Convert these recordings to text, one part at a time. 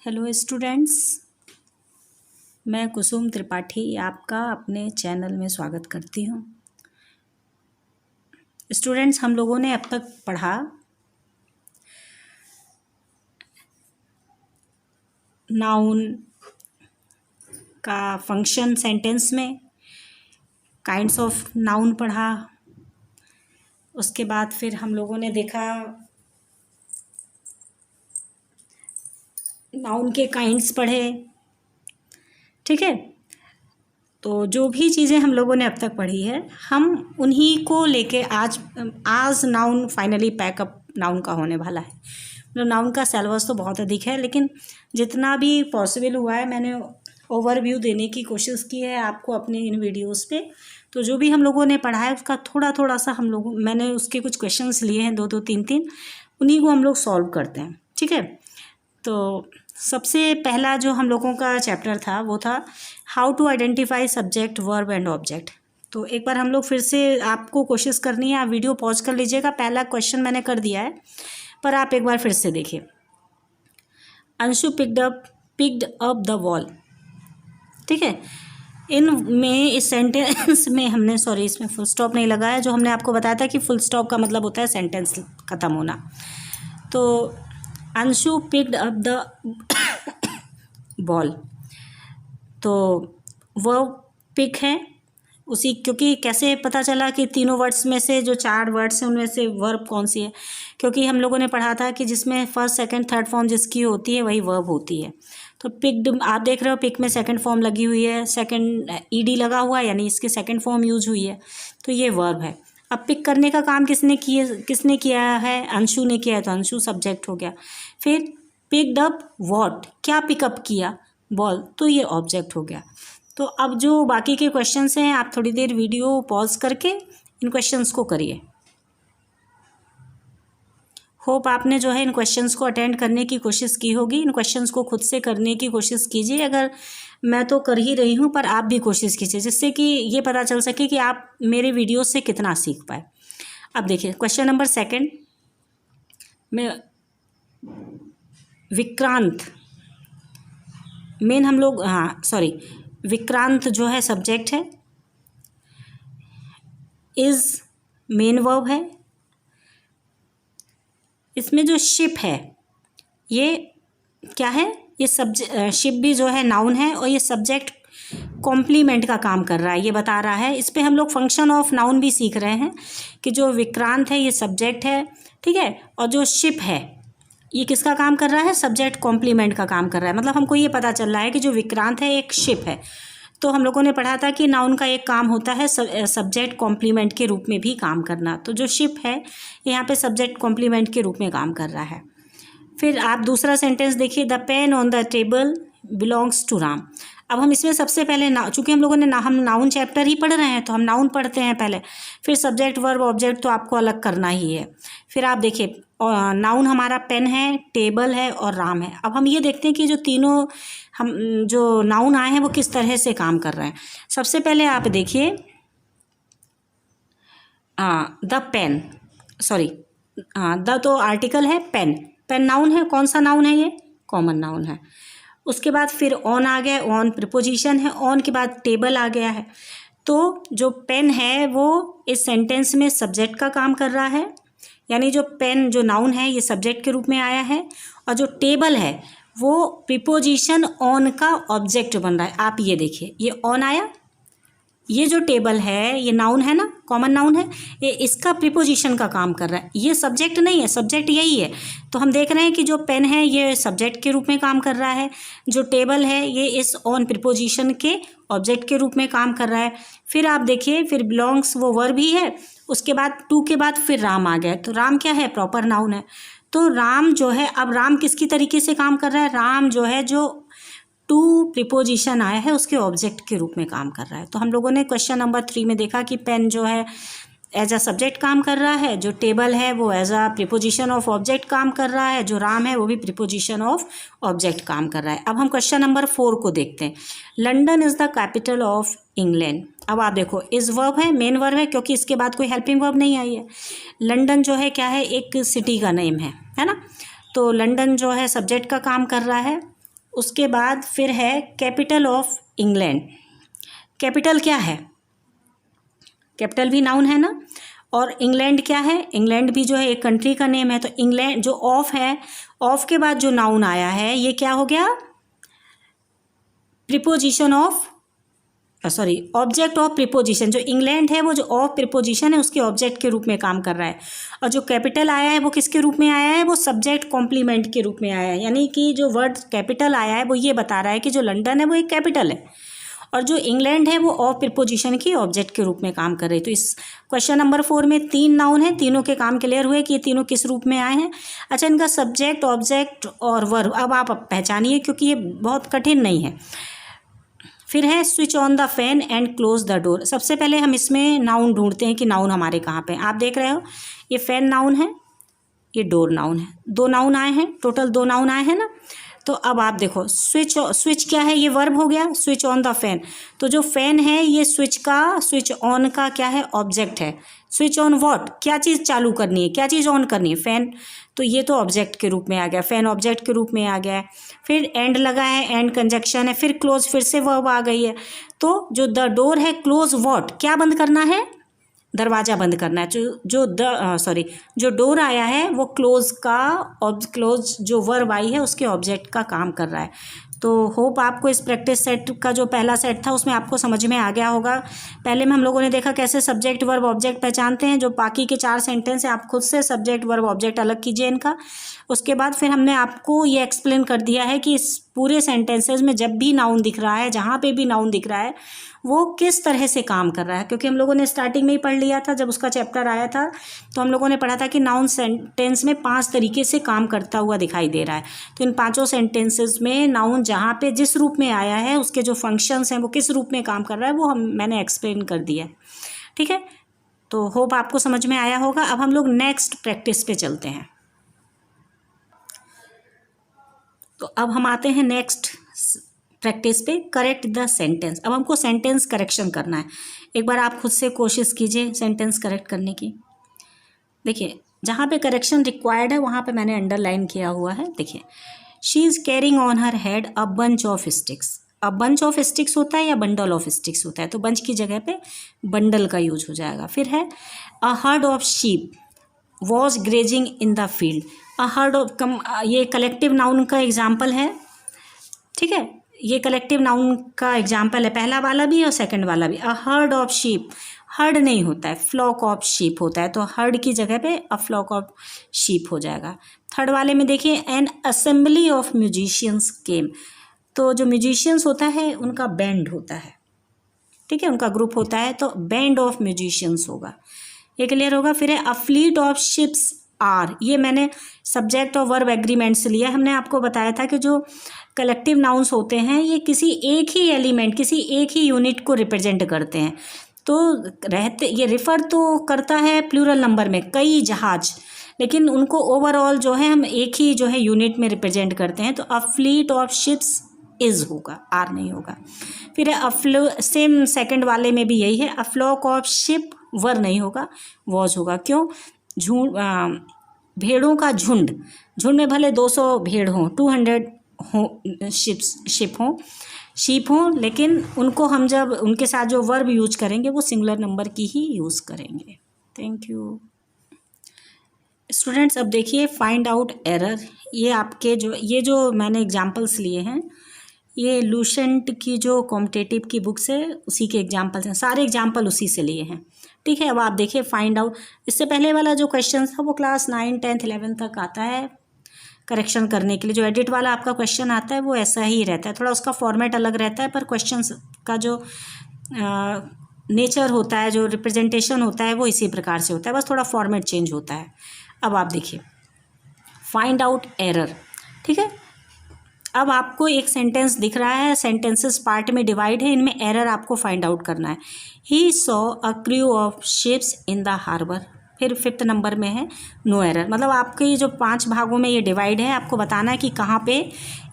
Hello students, मैं कुसुम त्रिपाठी आपका अपने चैनल में स्वागत करती हूँ। स्टूडेंट्स, हम लोगों ने अब तक पढ़ा नाउन का फंक्शन सेंटेंस में, काइंड्स ऑफ नाउन पढ़ा। उसके बाद फिर हम लोगों ने देखा नाउन के काइंड्स पढ़े। ठीक है, तो जो भी चीज़ें हम लोगों ने अब तक पढ़ी है, हम उन्हीं को लेके आज नाउन फाइनली पैकअप नाउन का होने वाला है। मतलब नाउन का सिलेबस तो बहुत अधिक है, लेकिन जितना भी पॉसिबल हुआ है मैंने ओवरव्यू देने की कोशिश की है आपको अपने इन वीडियोस पे। तो जो भी हम लोगों ने पढ़ा है उसका थोड़ा सा मैंने उसके कुछ क्वेश्चंस लिए हैं, दो तीन उन्हीं को हम लोग सॉल्व करते हैं। ठीक है, तो सबसे पहला जो हम लोगों का चैप्टर था वो था how to identify subject, verb and object. तो एक बार हम लोग फिर से आपको कोशिश करनी है, आप वीडियो पॉज कर लीजिएगा। पहला क्वेश्चन मैंने कर दिया है, पर आप एक बार फिर से देखिए। Anshu picked up the ball. ठीक है, इस सेंटेंस में हमने इसमें फुल स्टॉप नहीं लगाया। जो हमने आपको बताया था कि फुल स्टॉप का मतलब होता है सेंटेंस ख़त्म होना। तो Anshu picked up the ball, तो वो पिक है उसी, क्योंकि कैसे पता चला कि तीनों वर्ड्स में से जो 4 वर्ड्स हैं उनमें से वर्ब कौन सी है? क्योंकि हम लोगों ने पढ़ा था कि जिसमें फर्स्ट सेकंड थर्ड फॉर्म जिसकी होती है वही वर्ब होती है। तो पिक्ड आप देख रहे हो, पिक में सेकंड फॉर्म लगी हुई है, सेकंड ईडी लगा हुआ है, यानी इसकी सेकंड फॉर्म यूज हुई है, तो ये वर्ब है। अब पिक करने का काम किसने किया है? अंशु ने किया है, तो अंशु सब्जेक्ट हो गया। फिर पिक्ड अप व्हाट, क्या पिकअप किया? बॉल, तो ये ऑब्जेक्ट हो गया। तो अब जो बाकी के क्वेश्चंस हैं, आप थोड़ी देर वीडियो पॉज करके इन क्वेश्चंस को करिए। होप आपने जो है इन क्वेश्चंस को अटेंड करने की कोशिश की होगी। इन क्वेश्चंस को खुद से करने की कोशिश कीजिए। अगर मैं तो कर ही रही हूँ, पर आप भी कोशिश कीजिए, जिससे कि ये पता चल सके कि आप मेरे वीडियो से कितना सीख पाए। अब देखिए क्वेश्चन नंबर 2 में विक्रांत हम लोग विक्रांत जो है सब्जेक्ट है, इज मेन वर्ब है। इसमें जो शिप है ये क्या है? ये शिप भी जो है नाउन है, और ये सब्जेक्ट कॉम्प्लीमेंट का काम कर रहा है, ये बता रहा है। इस पे हम लोग फंक्शन ऑफ नाउन भी सीख रहे हैं कि जो विक्रांत है ये सब्जेक्ट है, ठीक है, और जो शिप है ये किसका काम कर रहा है? सब्जेक्ट कॉम्प्लीमेंट का काम कर रहा है। मतलब हमको ये पता चल रहा है कि जो विक्रांत है एक शिप है। तो हम लोगों ने पढ़ा था कि नाउन का एक काम होता है सब्जेक्ट कॉम्प्लीमेंट के रूप में भी काम करना। तो जो शिप है यहाँ पे सब्जेक्ट कॉम्प्लीमेंट के रूप में काम कर रहा है। फिर आप दूसरा सेंटेंस देखिए, the pen on the table belongs to Ram. अब हम इसमें सबसे पहले चूँकि हम लोगों ने हम नाउन चैप्टर ही पढ़ रहे हैं, तो हम नाउन पढ़ते हैं पहले, फिर सब्जेक्ट वर्ब ऑब्जेक्ट तो आपको अलग करना ही है। फिर आप देखिए नाउन हमारा पेन है, टेबल है और राम है। अब हम ये देखते हैं कि जो तीनों जो नाउन आए हैं वो किस तरह से काम कर रहे हैं। सबसे पहले आप देखिए द पेन, द तो आर्टिकल है, पेन नाउन है। कौन सा नाउन है? ये कॉमन नाउन है। उसके बाद फिर ऑन आ गया, ऑन प्रीपोजिशन है, ऑन के बाद टेबल आ गया है। तो जो पेन है वो इस सेंटेंस में सब्जेक्ट का काम कर रहा है, यानी जो पेन जो नाउन है ये सब्जेक्ट के रूप में आया है, और जो टेबल है वो प्रीपोजिशन ऑन का ऑब्जेक्ट बन रहा है। आप ये देखिए, ये ऑन आया, ये जो टेबल है ये नाउन है ना, कॉमन नाउन है, ये इसका प्रीपोजिशन का काम कर रहा है, ये सब्जेक्ट नहीं है, सब्जेक्ट यही है। तो हम देख रहे हैं कि जो पेन है ये सब्जेक्ट के रूप में काम कर रहा है, जो टेबल है ये इस ऑन प्रीपोजिशन के ऑब्जेक्ट के रूप में काम कर रहा है। फिर आप देखिए, फिर बिलोंग्स वो वर्ब ही है, उसके बाद टू के बाद फिर राम आ गया। तो राम क्या है? प्रॉपर नाउन है। तो राम जो है, अब राम किसकी तरीके से काम कर रहा है? राम जो है जो टू प्रीपोजिशन आया है उसके ऑब्जेक्ट के रूप में काम कर रहा है। तो हम लोगों ने क्वेश्चन नंबर 3 में देखा कि पेन जो है एज अ सब्जेक्ट काम कर रहा है, जो टेबल है वो as a preposition of object काम कर रहा है, जो राम है वो भी प्रीपोजिशन ऑफ ऑब्जेक्ट काम कर रहा है। अब हम क्वेश्चन नंबर 4 को देखते हैं। London is the capital of England. अब आप देखो, इस वर्ब है, मेन वर्ब है, क्योंकि इसके बाद कोई हेल्पिंग वर्ब नहीं आई है। लंदन जो है क्या है? एक सिटी का नेम है ना। तो लंदन जो है सब्जेक्ट का काम कर रहा है, उसके बाद फिर है कैपिटल ऑफ इंग्लैंड। कैपिटल क्या है? कैपिटल भी नाउन है ना, और इंग्लैंड क्या है? इंग्लैंड भी जो है एक कंट्री का नेम है। तो इंग्लैंड जो ऑफ है, ऑफ के बाद जो नाउन आया है ये क्या हो गया? Preposition of object of preposition. जो इंग्लैंड है वो जो ऑफ प्रीपोजिशन है उसके ऑब्जेक्ट के रूप में काम कर रहा है। और जो कैपिटल आया है वो किसके रूप में आया है? वो सब्जेक्ट कॉम्प्लीमेंट के रूप में आया है। यानी कि जो वर्ड कैपिटल आया है वो ये बता रहा है कि जो लंदन है वो एक कैपिटल है, और जो इंग्लैंड है वो ऑफ प्रीपोजिशन की ऑब्जेक्ट के रूप में काम कर रही है। तो इस क्वेश्चन नंबर 4 में 3 नाउन है, तीनों के काम क्लियर हुए कि ये तीनों किस रूप में आए हैं। अच्छा, इनका सब्जेक्ट, ऑब्जेक्ट और वर्ब अब आप पहचानिए, क्योंकि ये बहुत कठिन नहीं है। फिर है switch on the fan and close the door. सबसे पहले हम इसमें नाउन ढूंढते हैं कि नाउन हमारे कहाँ पे। आप देख रहे हो ये फैन नाउन है, ये डोर नाउन है। 2 नाउन आए हैं, टोटल 2 नाउन आए हैं ना। तो अब आप देखो स्विच क्या है? ये वर्ब हो गया, स्विच ऑन द फैन। तो जो फैन है ये स्विच ऑन का क्या है? ऑब्जेक्ट है। Switch on what? क्या चीज़ चालू करनी है, क्या चीज़ ऑन करनी है? फैन। तो ये तो ऑब्जेक्ट के रूप में आ गया, फैन ऑब्जेक्ट के रूप में आ गया है। फिर एंड लगा है, एंड कंजक्शन है। फिर क्लोज, फिर से वर्ब आ गई है। तो जो द डोर है, क्लोज व्हाट? क्या बंद करना है? दरवाज़ा बंद करना है। जो डोर आया है वो क्लोज जो वर्ब आई है उसके ऑब्जेक्ट का काम कर रहा है। तो होप आपको इस प्रैक्टिस सेट का जो पहला सेट था उसमें आपको समझ में आ गया होगा। पहले में हम लोगों ने देखा कैसे सब्जेक्ट वर्ब ऑब्जेक्ट पहचानते हैं। जो बाकी के 4 सेंटेंस हैं आप खुद से सब्जेक्ट वर्ब ऑब्जेक्ट अलग कीजिए इनका। उसके बाद फिर हमने आपको ये एक्सप्लेन कर दिया है कि इस पूरे सेंटेंसेस में जब भी नाउन दिख रहा है, जहाँ पे भी नाउन दिख रहा है, वो किस तरह से काम कर रहा है। क्योंकि हम लोगों ने स्टार्टिंग में ही पढ़ लिया था, जब उसका चैप्टर आया था तो हम लोगों ने पढ़ा था कि नाउन सेंटेंस में 5 तरीके से काम करता हुआ दिखाई दे रहा है। तो इन 5 सेंटेंसेस में नाउन जहाँ पे जिस रूप में आया है उसके जो फंक्शंस हैं वो किस रूप में काम कर रहा है वो मैंने एक्सप्लेन कर दिया। ठीक है, तो होप आपको समझ में आया होगा। अब हम लोग नेक्स्ट प्रैक्टिस पे चलते हैं। तो अब हम आते हैं नेक्स्ट प्रैक्टिस पे, करेक्ट द सेंटेंस। अब हमको सेंटेंस करेक्शन करना है। एक बार आप खुद से कोशिश कीजिए सेंटेंस करेक्ट करने की। देखिए जहाँ पे करेक्शन रिक्वायर्ड है वहाँ पे मैंने अंडरलाइन किया हुआ है। देखिए, she is carrying on her head a bunch of sticks. अब बंच ऑफ स्टिक्स होता है या बंडल ऑफ स्टिक्स होता है? तो बंच की जगह पे बंडल का यूज हो जाएगा। फिर है a herd of sheep was grazing in the field. A herd of ये कलेक्टिव नाउन का एग्जाम्पल है। ठीक है, ये कलेक्टिव नाउन का एग्जाम्पल है, पहला वाला भी और सेकंड वाला भी। A herd of sheep, heard नहीं होता है, फ्लॉक ऑफ शीप होता है। तो हर्ड की जगह पे अ फ्लॉक ऑफ शीप हो जाएगा। थर्ड वाले में देखिए एन असेंबली ऑफ म्यूजिशियंस केम। तो जो म्यूजिशियंस होता है उनका बैंड होता है, ठीक है, उनका ग्रुप होता है, तो बैंड ऑफ म्यूजिशियंस होगा। ये क्लियर होगा। फिर है a fleet of ships are. ये मैंने सब्जेक्ट और वर्ब एग्रीमेंट से लिया। हमने आपको बताया था कि जो कलेक्टिव नाउन्स होते हैं ये किसी एक ही एलिमेंट, किसी एक ही यूनिट को रिप्रेजेंट करते हैं। तो ये रिफ़र तो करता है प्लूरल नंबर में, कई जहाज, लेकिन उनको ओवरऑल जो है हम एक ही जो है यूनिट में रिप्रेजेंट करते हैं। तो अ फ्लीट ऑफ शिप्स इज़ होगा, आर नहीं होगा। फिर सेम सेकंड वाले में भी यही है, अ फ्लॉक ऑफ शिप वर नहीं होगा, वॉज होगा। क्यों? भेड़ों का झुंड, झुंड में भले 200 भेड़ हों, 200 हों शीप हों, लेकिन उनको हम जब उनके साथ जो वर्ब यूज करेंगे वो सिंगुलर नंबर की ही यूज़ करेंगे। Thank you students. अब देखिए फाइंड आउट एरर। ये आपके जो मैंने एग्जांपल्स लिए हैं ये लूसेंट की जो कॉम्पिटिटिव की बुक्स है उसी के एग्जांपल्स हैं, सारे एग्जांपल उसी से लिए हैं। ठीक है, अब आप देखिए फाइंड आउट। इससे पहले वाला जो क्वेश्चन था वो क्लास 9, 10, 11 तक आता है करेक्शन करने के लिए। जो एडिट वाला आपका क्वेश्चन आता है वो ऐसा ही रहता है, थोड़ा उसका फॉर्मेट अलग रहता है, पर क्वेश्चन का जो नेचर होता है, जो रिप्रेजेंटेशन होता है वो इसी प्रकार से होता है, बस थोड़ा फॉर्मेट चेंज होता है। अब आप देखिए फाइंड आउट एरर। ठीक है, अब आपको एक सेंटेंस दिख रहा है, सेंटेंसेस पार्ट में डिवाइड है, इनमें एरर आपको फाइंड आउट करना है। He saw a crew of ships in the harbour. फिर 5th नंबर में है नो एरर। मतलब आपके ये जो 5 भागों में ये डिवाइड है, आपको बताना है कि कहाँ पे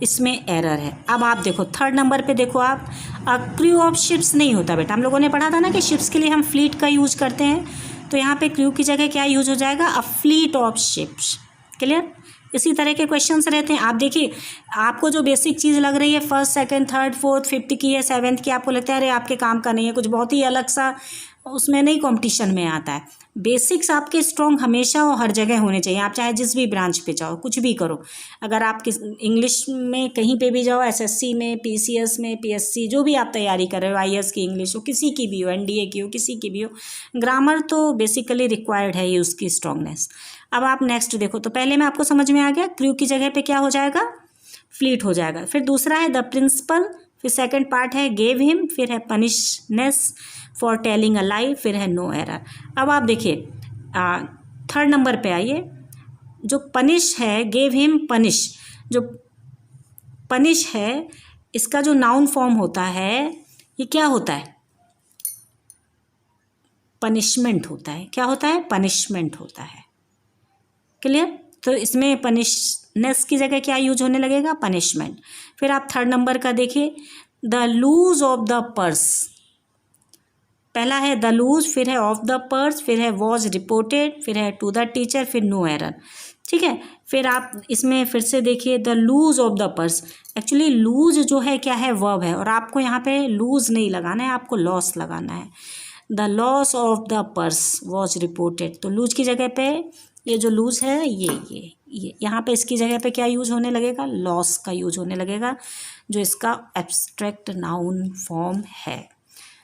इसमें एरर है। अब आप देखो 3rd नंबर पे देखो आप, अ क्रू ऑफ शिप्स नहीं होता बेटा। हम लोगों ने पढ़ा था ना कि शिप्स के लिए हम फ्लीट का यूज करते हैं, तो यहाँ पे क्रू की जगह क्या यूज हो जाएगा? अ फ्लीट ऑफ शिप्स। क्लियर? इसी तरह के क्वेश्चंस रहते हैं। आप देखिए, आपको जो बेसिक चीज़ लग रही है first second third fourth fifth की है सेवन्थ की, आपको लगता है अरे आपके काम का नहीं है, कुछ बहुत ही अलग सा उसमें नहीं कंपटीशन में आता है। बेसिक्स आपके स्ट्रॉन्ग हमेशा और हर जगह होने चाहिए। आप चाहे जिस भी ब्रांच पे जाओ, कुछ भी करो, अगर आप इंग्लिश में कहीं पे भी जाओ, एसएससी में, पीसीएस में, पीएससी, जो भी आप तैयारी कर रहे हो, आईएएस की इंग्लिश हो, किसी की भी हो, एनडीए की हो, किसी की भी हो, ग्रामर तो बेसिकली रिक्वायर्ड है ही उसकी स्ट्रॉन्गनेस। अब आप नेक्स्ट देखो, तो पहले में आपको समझ में आ गया, क्रू की जगह पे क्या हो जाएगा, फ्लीट हो जाएगा। फिर दूसरा है द प्रिंसिपल, फिर सेकंड पार्ट है गेव हिम, फिर है पनिशनेस फॉर टेलिंग अ लाई, फिर है नो एरर। अब आप देखिए थर्ड नंबर पे आइए, जो पनिश है, गेव हिम पनिश, जो पनिश है इसका जो नाउन फॉर्म होता है ये क्या होता है, पनिशमेंट होता है। क्या होता है, पनिशमेंट होता है। क्लियर? तो इसमें पनिशनेस की जगह क्या यूज होने लगेगा, पनिशमेंट। फिर आप थर्ड नंबर का देखिए, the loose of the purse, पहला है द लूज, फिर है ऑफ द पर्स, फिर है वॉज रिपोर्टेड, फिर है टू द टीचर, फिर नो एरर। ठीक है, फिर आप इसमें फिर से देखिए the loose of the purse, actually loose जो है क्या है, वर्ब है, और आपको यहाँ पे लूज नहीं लगाना है, आपको लॉस लगाना है। The loss of the purse was reported, तो लूज की जगह पे ये जो लूज है ये यहाँ पे इसकी जगह पे क्या यूज होने लगेगा, लॉस का यूज होने लगेगा, जो इसका एब्स्ट्रैक्ट नाउन फॉर्म है।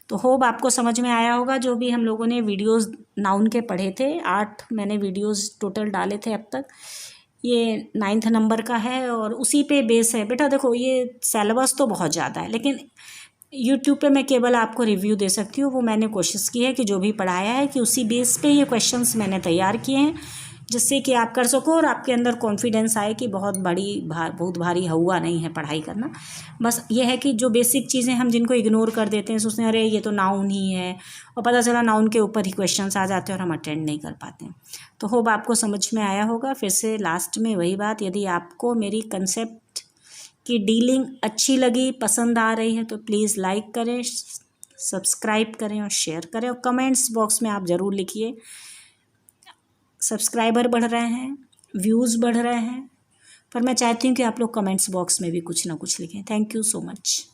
तो होप आपको समझ में आया होगा। जो भी हम लोगों ने वीडियोस नाउन के पढ़े थे, 8 मैंने वीडियोस टोटल डाले थे अब तक, ये 9th नंबर का है और उसी पे बेस है। बेटा देखो, ये सिलेबस तो बहुत ज़्यादा है, लेकिन यूट्यूब पे मैं केवल आपको रिव्यू दे सकती हूँ। वो मैंने कोशिश की है कि जो भी पढ़ाया है कि उसी बेस पे ये क्वेश्चंस मैंने तैयार किए हैं, जिससे कि आप कर सको और आपके अंदर कॉन्फिडेंस आए कि बहुत भारी हुआ नहीं है पढ़ाई करना। बस ये है कि जो बेसिक चीज़ें हम जिनको इग्नोर कर देते हैं, सोचते हैं अरे ये तो नाउन ही है, और पता चला नाउन के ऊपर ही क्वेश्चंस आ जाते हैं और हम अटेंड नहीं कर पाते हैं। तो होप आपको समझ में आया होगा। फिर से लास्ट में वही बात, यदि आपको मेरी कंसेप्ट की डीलिंग अच्छी लगी, पसंद आ रही है, तो प्लीज़ लाइक करें, सब्सक्राइब करें और शेयर करें, और कमेंट्स बॉक्स में आप ज़रूर लिखिए। सब्सक्राइबर बढ़ रहे हैं, व्यूज़ बढ़ रहे हैं, पर मैं चाहती हूँ कि आप लोग कमेंट्स बॉक्स में भी कुछ ना कुछ लिखें। Thank you so much.